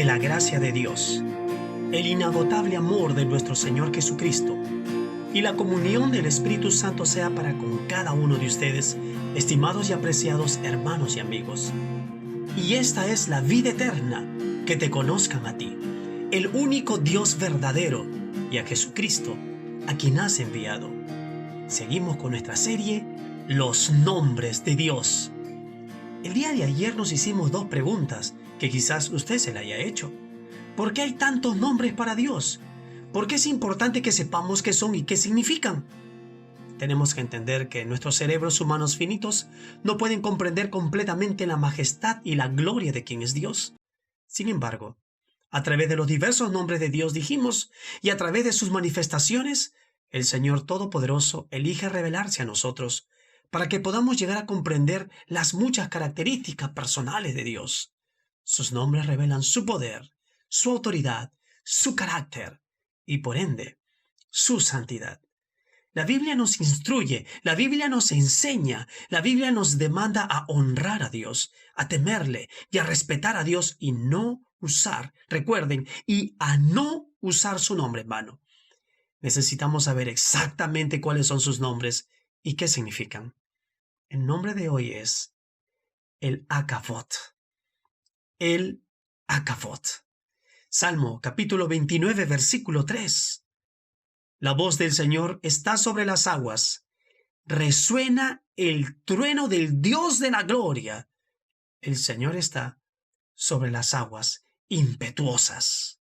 Que la gracia de Dios, el inagotable amor de nuestro Señor Jesucristo y la comunión del Espíritu Santo sea para con cada uno de ustedes, estimados y apreciados hermanos y amigos. Y esta es la vida eterna, que te conozcan a ti, el único Dios verdadero, y a Jesucristo, a quien has enviado. Seguimos con nuestra serie, Los Nombres de Dios. El día de ayer nos hicimos dos preguntas que quizás usted se la haya hecho. ¿Por qué hay tantos nombres para Dios? ¿Por qué es importante que sepamos qué son y qué significan? Tenemos que entender que nuestros cerebros humanos finitos no pueden comprender completamente la majestad y la gloria de quien es Dios. Sin embargo, a través de los diversos nombres de Dios dijimos, y a través de sus manifestaciones, el Señor Todopoderoso elige revelarse a nosotros para que podamos llegar a comprender las muchas características personales de Dios. Sus nombres revelan su poder, su autoridad, su carácter y, por ende, su santidad. La Biblia nos instruye, la Biblia nos enseña, la Biblia nos demanda a honrar a Dios, a temerle y a respetar a Dios y no usar, recuerden, y a no usar su nombre en vano. Necesitamos saber exactamente cuáles son sus nombres y qué significan. El nombre de hoy es el Akavot. El Akavot. Salmo capítulo 29, versículo 3. La voz del Señor está sobre las aguas. Resuena el trueno del Dios de la gloria. El Señor está sobre las aguas impetuosas.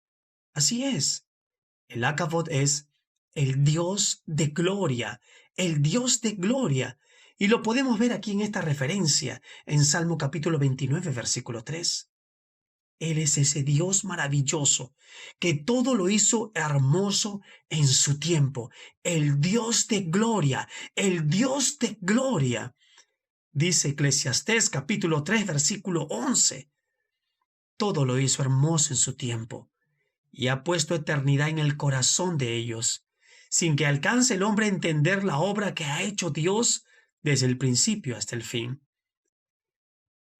Así es. El Akavot es el Dios de gloria, el Dios de gloria. Y lo podemos ver aquí en esta referencia, en Salmo capítulo 29, versículo 3. Él es ese Dios maravilloso, que todo lo hizo hermoso en su tiempo. El Dios de gloria, el Dios de gloria. Dice Eclesiastés capítulo 3, versículo 11. Todo lo hizo hermoso en su tiempo, y ha puesto eternidad en el corazón de ellos, sin que alcance el hombre a entender la obra que ha hecho Dios desde el principio hasta el fin.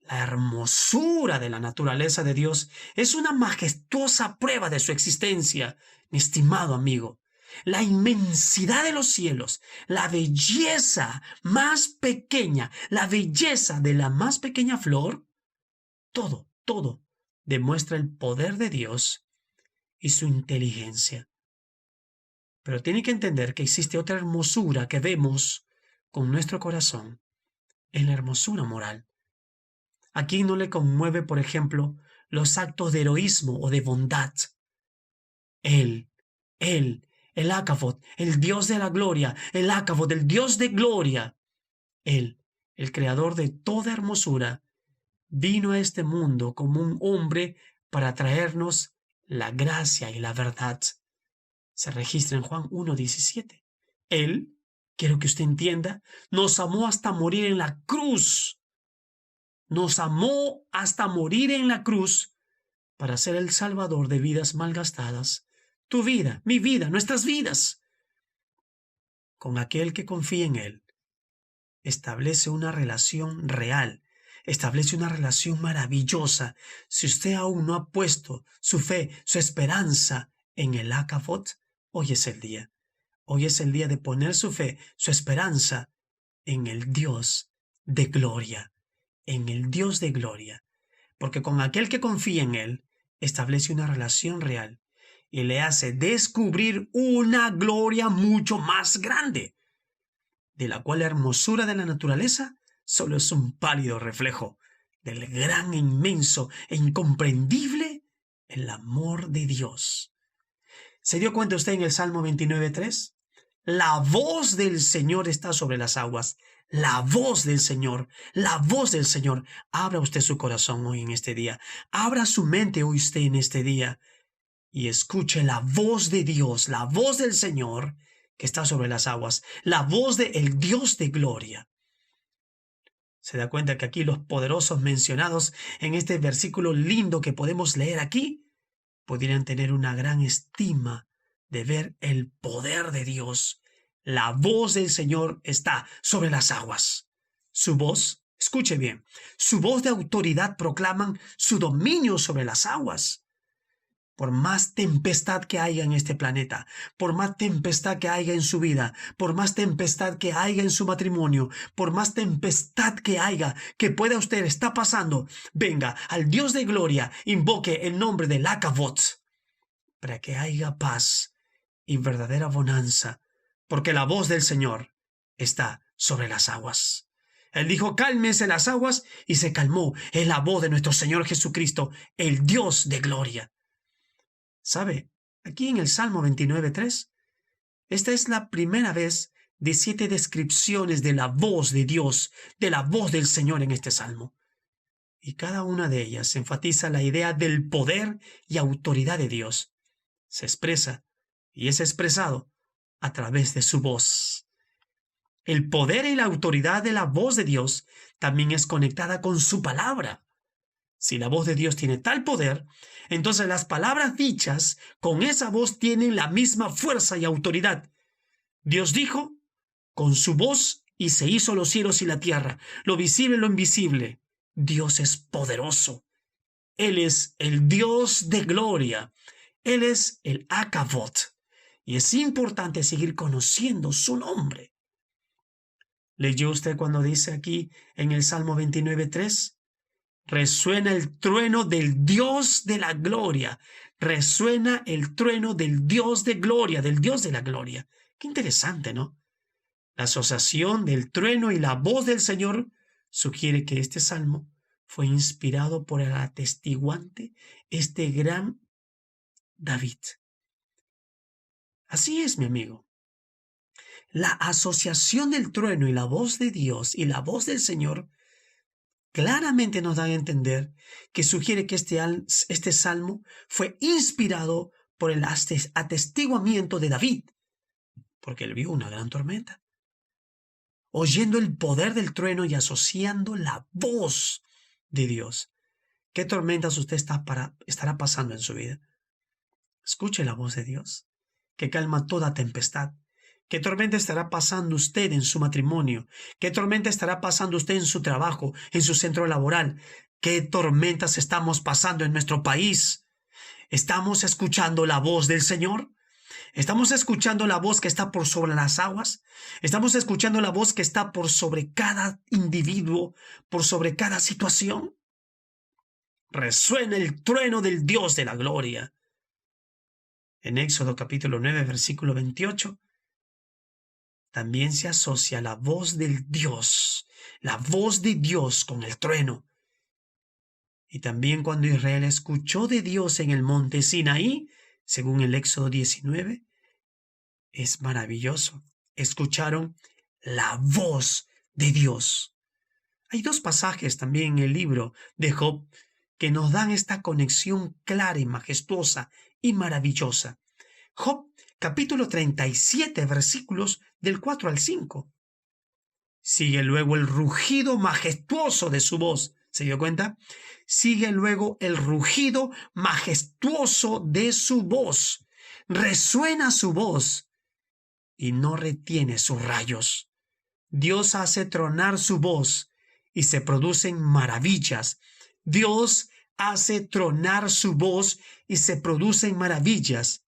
La hermosura de la naturaleza de Dios es una majestuosa prueba de su existencia, mi estimado amigo. La inmensidad de los cielos, la belleza más pequeña, la belleza de la más pequeña flor, todo demuestra el poder de Dios y su inteligencia. Pero tiene que entender que existe otra hermosura que vemos con nuestro corazón, en la hermosura moral. ¿A quién no le conmueve, por ejemplo, los actos de heroísmo o de bondad? Él, el Akavot, el Dios de la gloria, el Akavot, el Dios de gloria. Él, el creador de toda hermosura, vino a este mundo como un hombre para traernos la gracia y la verdad. Se registra en Juan 1:17. Él, quiero que usted entienda, nos amó hasta morir en la cruz. Nos amó hasta morir en la cruz para ser el salvador de vidas malgastadas. Tu vida, mi vida, nuestras vidas. Con aquel que confía en Él, establece una relación real, establece una relación maravillosa. Si usted aún no ha puesto su fe, su esperanza en el Akavot, hoy es el día. Hoy es el día de poner su fe, su esperanza en el Dios de gloria. En el Dios de gloria, porque con aquel que confía en Él, establece una relación real y le hace descubrir una gloria mucho más grande, de la cual la hermosura de la naturaleza solo es un pálido reflejo del gran, inmenso e incomprendible el amor de Dios. ¿Se dio cuenta usted en el Salmo 29:3? La voz del Señor está sobre las aguas. La voz del Señor, la voz del Señor. Abra usted su corazón hoy en este día. Abra su mente hoy usted en este día. Y escuche la voz de Dios, la voz del Señor que está sobre las aguas. La voz del Dios de gloria. ¿Se da cuenta que aquí los poderosos mencionados en este versículo lindo que podemos leer aquí pudieran tener una gran estima de ver el poder de Dios? La voz del Señor está sobre las aguas. Su voz, escuche bien, su voz de autoridad proclaman su dominio sobre las aguas. Por más tempestad que haya en este planeta, por más tempestad que haya en su vida, por más tempestad que haya en su matrimonio, por más tempestad que haya, que pueda usted estar pasando, venga al Dios de gloria, invoque el nombre del Akavot, para que haya paz y verdadera bonanza, porque la voz del Señor está sobre las aguas. Él dijo, cálmense las aguas, y se calmó. Es la voz de nuestro Señor Jesucristo, el Dios de gloria. ¿Sabe? Aquí en el Salmo 29:3, esta es la primera vez de 7 descripciones de la voz de Dios, de la voz del Señor en este Salmo. Y cada una de ellas enfatiza la idea del poder y autoridad de Dios. Se expresa y es expresado a través de su voz. El poder y la autoridad de la voz de Dios también es conectada con su palabra. Si la voz de Dios tiene tal poder, entonces las palabras dichas con esa voz tienen la misma fuerza y autoridad. Dios dijo con su voz y se hizo los cielos y la tierra, lo visible y lo invisible. Dios es poderoso. Él es el Dios de gloria. Él es el Akavot. Y es importante seguir conociendo su nombre. ¿Leyó usted cuando dice aquí en el Salmo 29:3? Resuena el trueno del Dios de la gloria. Resuena el trueno del Dios de gloria, del Dios de la gloria. Qué interesante, ¿no? La asociación del trueno y la voz del Señor sugiere que este salmo fue inspirado por el atestiguante, este gran David. Así es, mi amigo. La asociación del trueno y la voz de Dios y la voz del Señor claramente nos da a entender que sugiere que este salmo fue inspirado por el atestiguamiento de David, porque él vio una gran tormenta. Oyendo el poder del trueno y asociando la voz de Dios. ¿Qué tormentas usted estará pasando en su vida? Escuche la voz de Dios, que calma toda tempestad. ¿Qué tormenta estará pasando usted en su matrimonio? ¿Qué tormenta estará pasando usted en su trabajo, en su centro laboral? ¿Qué tormentas estamos pasando en nuestro país? ¿Estamos escuchando la voz del Señor? ¿Estamos escuchando la voz que está por sobre las aguas? ¿Estamos escuchando la voz que está por sobre cada individuo, por sobre cada situación? Resuena el trueno del Dios de la gloria. En Éxodo capítulo 9, versículo 28, también se asocia la voz del Dios, la voz de Dios con el trueno. Y también cuando Israel escuchó de Dios en el monte Sinaí, según el Éxodo 19, es maravilloso. Escucharon la voz de Dios. Hay 2 pasajes también en el libro de Job que nos dan esta conexión clara y majestuosa y maravillosa. Job capítulo 37, versículos del 4 al 5. Sigue luego el rugido majestuoso de su voz. ¿Se dio cuenta? Sigue luego el rugido majestuoso de su voz. Resuena su voz y no retiene sus rayos. Dios hace tronar su voz y se producen maravillas. Dios hace tronar su voz y se producen maravillas.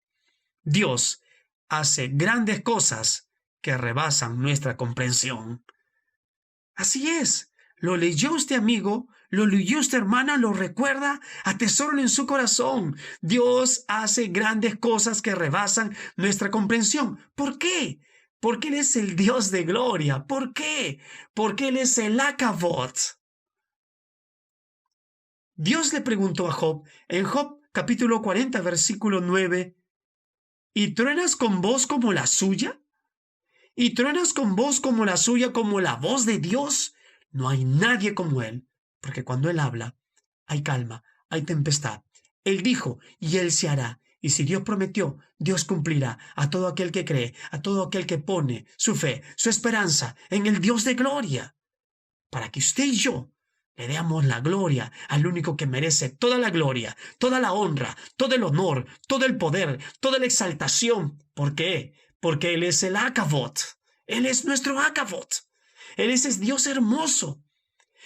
Dios hace grandes cosas que rebasan nuestra comprensión. Así es. ¿Lo leyó usted, amigo? ¿Lo leyó usted, hermana? ¿Lo recuerda? Atesóralo en su corazón. Dios hace grandes cosas que rebasan nuestra comprensión. ¿Por qué? Porque Él es el Dios de gloria. ¿Por qué? Porque Él es el Akavot. Dios le preguntó a Job, en Job capítulo 40, versículo 9, ¿y truenas con voz como la suya? ¿Y truenas con voz como la suya, como la voz de Dios? No hay nadie como Él, porque cuando Él habla, hay calma, hay tempestad. Él dijo, y Él se hará. Y si Dios prometió, Dios cumplirá a todo aquel que cree, a todo aquel que pone su fe, su esperanza en el Dios de gloria. Para que usted y yo le damos la gloria al único que merece toda la gloria, toda la honra, todo el honor, todo el poder, toda la exaltación. ¿Por qué? Porque Él es el Akavot. Él es nuestro Akavot. Él es ese Dios hermoso.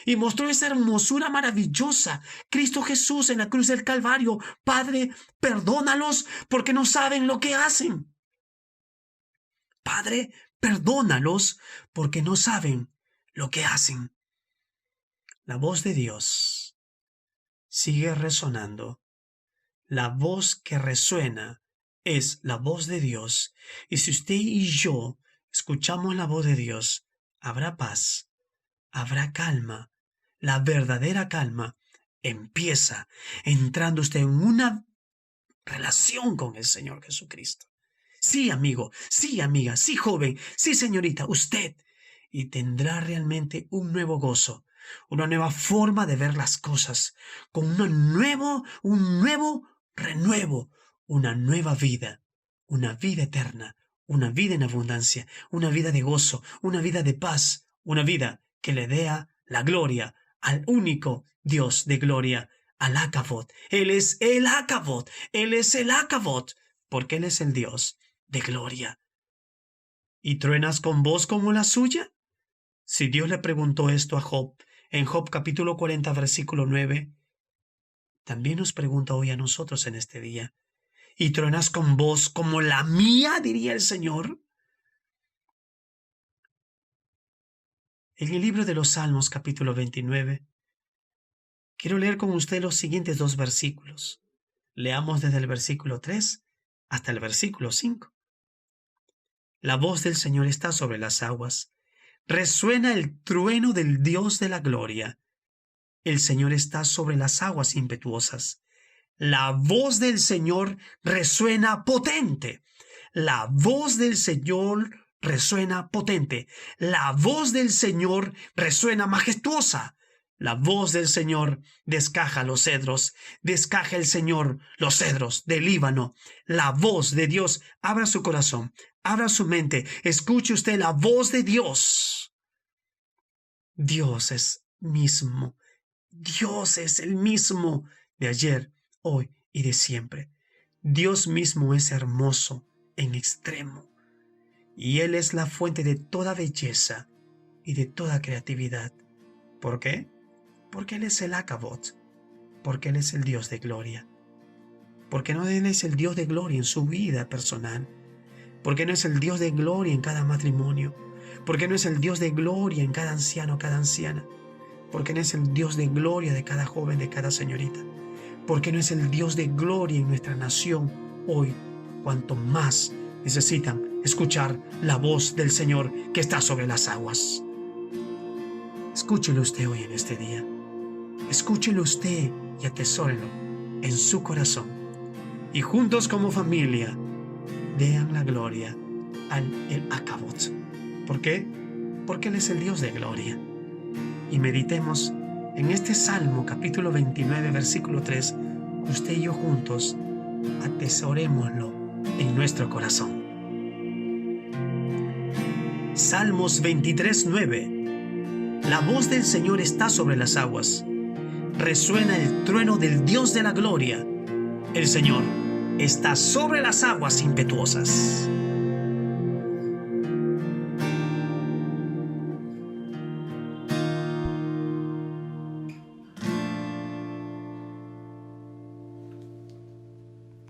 y mostró esa hermosura maravillosa. Cristo Jesús en la cruz del Calvario. Padre, perdónalos porque no saben lo que hacen. Padre, perdónalos porque no saben lo que hacen. La voz de Dios sigue resonando. La voz que resuena es la voz de Dios. Y si usted y yo escuchamos la voz de Dios, habrá paz, habrá calma. La verdadera calma empieza entrando usted en una relación con el Señor Jesucristo. Sí, amigo, sí, amiga, sí, joven, sí, señorita, usted. Y tendrá realmente un nuevo gozo, una nueva forma de ver las cosas, con un nuevo renuevo, una nueva vida, una vida eterna, una vida en abundancia, una vida de gozo, una vida de paz, una vida que le dé la gloria al único Dios de gloria, al Acabot. Él es el Acabot, Él es el Acabot, porque Él es el Dios de gloria. ¿Y truenas con voz como la suya? Si Dios le preguntó esto a Job, en Job capítulo 40, versículo 9, también nos pregunta hoy a nosotros en este día. ¿Y truenas con voz como la mía, diría el Señor? En el libro de los Salmos capítulo 29, quiero leer con usted los siguientes 2 versículos. Leamos desde el versículo 3 hasta el versículo 5. La voz del Señor está sobre las aguas. Resuena el trueno del Dios de la gloria. El Señor está sobre las aguas impetuosas. La voz del Señor resuena potente. La voz del Señor resuena potente. La voz del Señor resuena majestuosa. La voz del Señor descaja los cedros. Descaja el Señor los cedros del Líbano. La voz de Dios. Abra su corazón. Abra su mente. Escuche usted la voz de Dios. Dios es mismo. Dios es el mismo de ayer, hoy y de siempre. Dios mismo es hermoso en extremo. Y Él es la fuente de toda belleza y de toda creatividad. ¿Por qué? Porque Él es el Acabot. Porque Él es el Dios de gloria. Porque no Él es el Dios de gloria en su vida personal. Porque no es el Dios de gloria en cada matrimonio. Porque no es el Dios de gloria en cada anciano, cada anciana. Porque no es el Dios de gloria de cada joven, de cada señorita. Porque no es el Dios de gloria en nuestra nación hoy. Cuanto más necesitan escuchar la voz del Señor que está sobre las aguas. Escúchelo usted hoy en este día. Escúchelo usted y atesórelo en su corazón. Y juntos como familia, den la gloria al el Acabot. ¿Por qué? Porque Él es el Dios de gloria. Y meditemos en este Salmo capítulo 29, versículo 3, usted y yo juntos atesorémoslo en nuestro corazón. Salmos 23, 9. La voz del Señor está sobre las aguas. Resuena el trueno del Dios de la gloria. El Señor está sobre las aguas impetuosas.